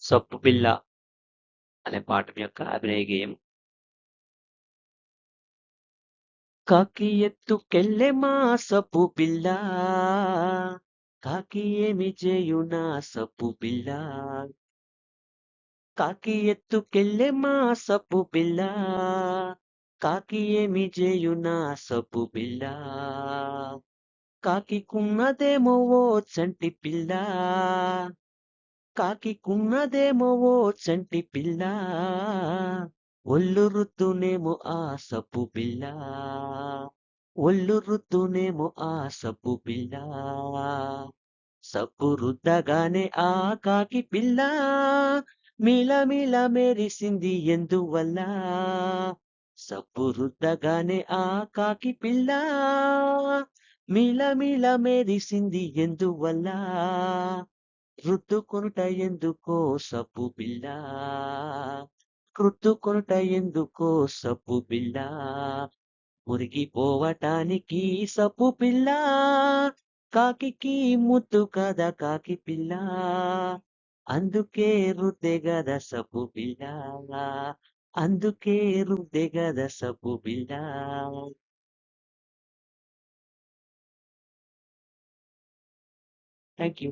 సొప్పు పిల్ల అనే పాఠం యొక్క అభినయ గేయం. కాకి ఎత్తుకెళ్ళెమా సప్పు పిల్ల, కాకి ఏమి చేయునా సప్పు పిల్ల, కాకి ఎత్తుకెళ్ళెమా సప్పు పిల్ల, కాకి ఏమి చేయునా సప్పు పిల్ల, కాకికున్నదేమో ఓ చంటి పిల్ల, కాకికున్నదేమో ఓ చంటి పిల్ల, ఒళ్ళు రుద్దునేమో ఆ సప్పు పిల్ల, ఒళ్ళు రుద్దునేమో ఆ సప్పు పిల్ల, సబ్బు రుద్దగానే ఆ కాకి పిల్ల మిలమిల మెరిసింది ఎందువల్ల, సబ్బు రుద్దగానే ఆ కాకి పిల్ల మిలమిల మెరిసింది ఎందువల్ల, రుద్దుకొనుట ఎందుకో సబ్బు పిల్ల, రుద్దుకొనుట ఎందుకో సబ్బు పిల్ల, మురిగిపోవటానికి సబ్బు పిల్ల, కాకికి ముద్దు కదా కాకి పిల్ల, అందుకే రుద్దే గద సబ్బు పిల్ల, అందుకే రుద్దే గద సబ్బు పిల్ల. Thank you.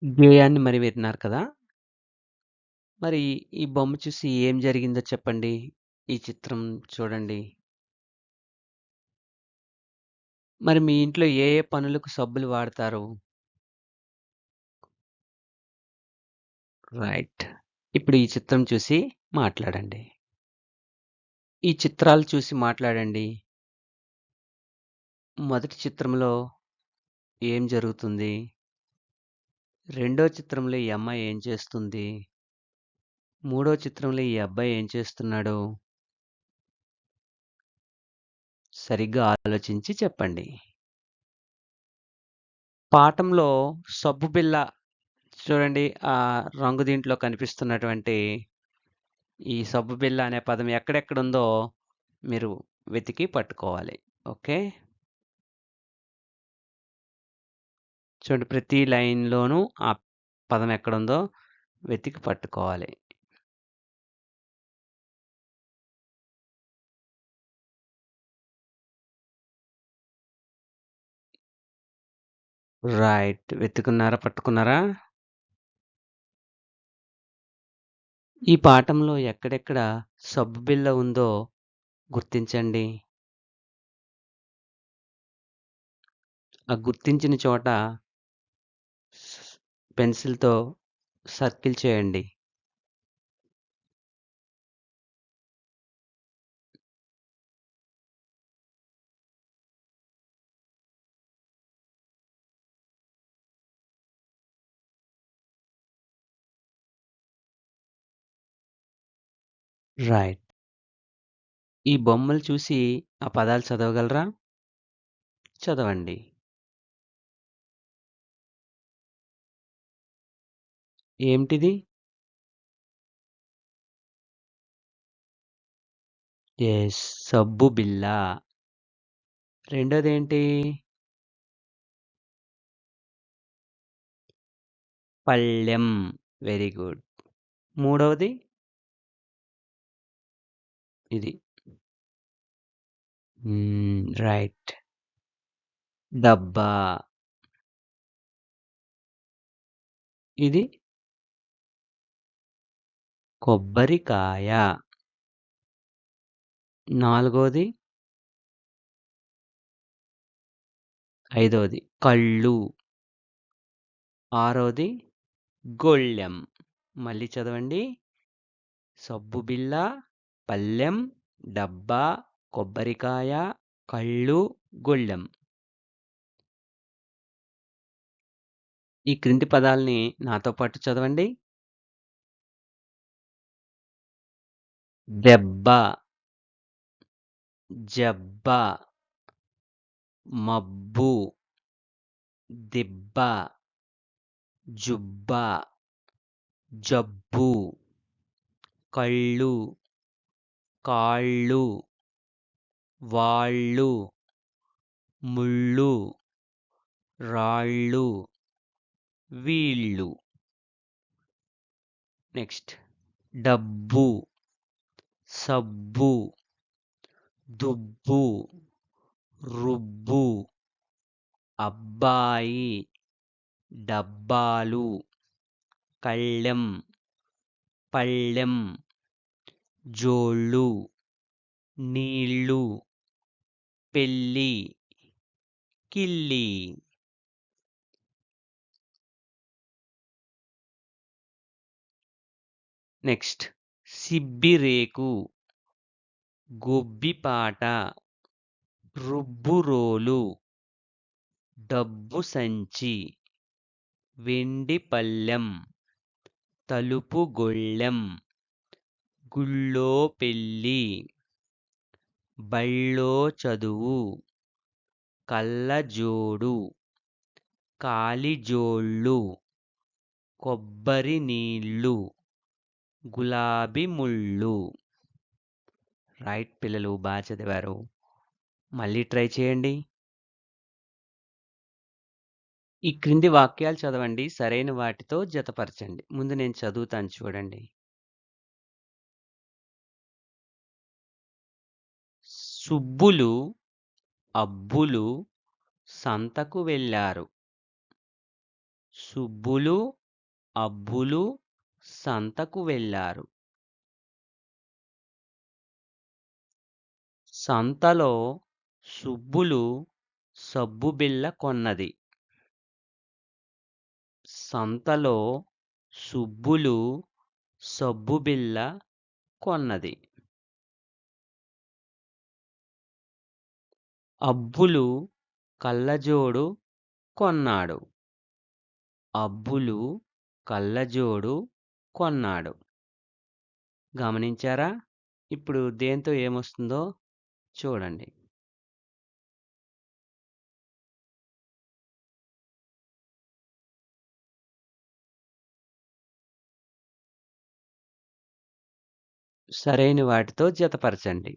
గేయాన్ని మరి విన్నారు కదా! మరి ఈ బొమ్మ చూసి ఏం జరిగిందో చెప్పండి? ఈ చిత్రం చూడండి. మరి మీ ఇంట్లో ఏ ఏ పనులకు సబ్బులు వాడతారు? రైట్. ఇప్పుడు ఈ చిత్రం చూసి మాట్లాడండి. ఈ చిత్రాలు చూసి మాట్లాడండి. మొదటి చిత్రంలో ఏం జరుగుతుంది? రెండో చిత్రంలో ఈ అమ్మాయి ఏం చేస్తుంది? మూడో చిత్రంలో ఈ అబ్బాయి ఏం చేస్తున్నాడు? సరిగ్గా ఆలోచించి చెప్పండి. పాఠంలో సబ్బు బిళ్ళ చూడండి, ఆ రంగు దీంట్లో కనిపిస్తున్నటువంటి ఈ సబ్బు బిళ్ళ అనే పదం ఎక్కడెక్కడుందో మీరు వెతికి పట్టుకోవాలి. ఓకే. చూడండి, ప్రతి లైన్‌లోనూ ఆ పదం ఎక్కడుందో వెతికి పట్టుకోవాలి. రైట్. వెతుకున్నారా? పట్టుకున్నారా? ఈ పాఠంలో ఎక్కడెక్కడ సబ్బు బిళ్ళ ఉందో గుర్తించండి. ఆ గుర్తించిన చోట పెన్సిల్‌తో సర్కిల్ చేయండి. రైట్. ఈ బొమ్మలు చూసి ఆ పదాలు చదవగలరా? చదవండి. ఏమిటిది? యెస్. సబ్బు బిళ్ళ. రెండోదేంటి? పళ్ళెం. Very good. మూడవది? ఇది. రైట్. డబ్బా. ఇది? కొబ్బరికాయ. నాలుగోది? ఐదోది కళ్ళు. ఆరోది గొళ్ళెం. మళ్ళీ చదవండి. సబ్బు బిళ్ళ, పళ్ళెం, డబ్బా, కొబ్బరికాయ, కళ్ళు, గొళ్ళెం. ఈ క్రింది పదాల్ని నాతో పాటు చదవండి. దెబ్బ, జబ్బ, మబ్బు, దిబ్బ, జుబ్బ, జబ్బు, కళ్ళు, కాళ్ళు, వాళ్ళు, ముళ్ళు, రాళ్ళు, వీళ్ళు. నెక్స్ట్ డబ్బు, సబ్బు, దుబ్బు, రుబ్బు, అబ్బాయి, డబ్బాలు, కళ్ళెం, పళ్ళెం, జోళ్ళు, నీళ్ళు, పెళ్ళి, కిల్లి. నెక్స్ట్ సిబ్బిరేకు, గొబ్బిపాట, రుబ్బురోలు, డబ్బు సంచి, వెండి పళ్ళెం, తలుపు గొళ్ళెం, గుళ్ళో పెళ్ళి, బళ్ళో చదువు, కళ్ళజోడు, కాలిజోళ్ళు, కొబ్బరి నీళ్ళు, గులాబీ ముళ్ళు. రైట్ పిల్లలు, బాగా చదివారు. మళ్ళీ ట్రై చేయండి. ఈ క్రింది వాక్యాలు చదవండి. సరైన వాటితో జతపరచండి. ముందు నేను చదువుతాను చూడండి. సుబ్బులు, అబ్బులు సంతకు వెళ్ళారు. సుబ్బులు, అబ్బులు సంతకు వెళ్ళారు. సంతలో సుబ్బులు సబ్బు బిళ్ళ కొన్నది. సంతలో సుబ్బులు సబ్బు బిళ్ళ కొన్నది. అబ్బులు కళ్ళజోడు కొన్నాడు. అబ్బులు కళ్ళజోడు కొన్నాడు. గమనించారా? ఇప్పుడు దేంతో ఏమొస్తుందో చూడండి. సరైన వాటితో జతపరచండి.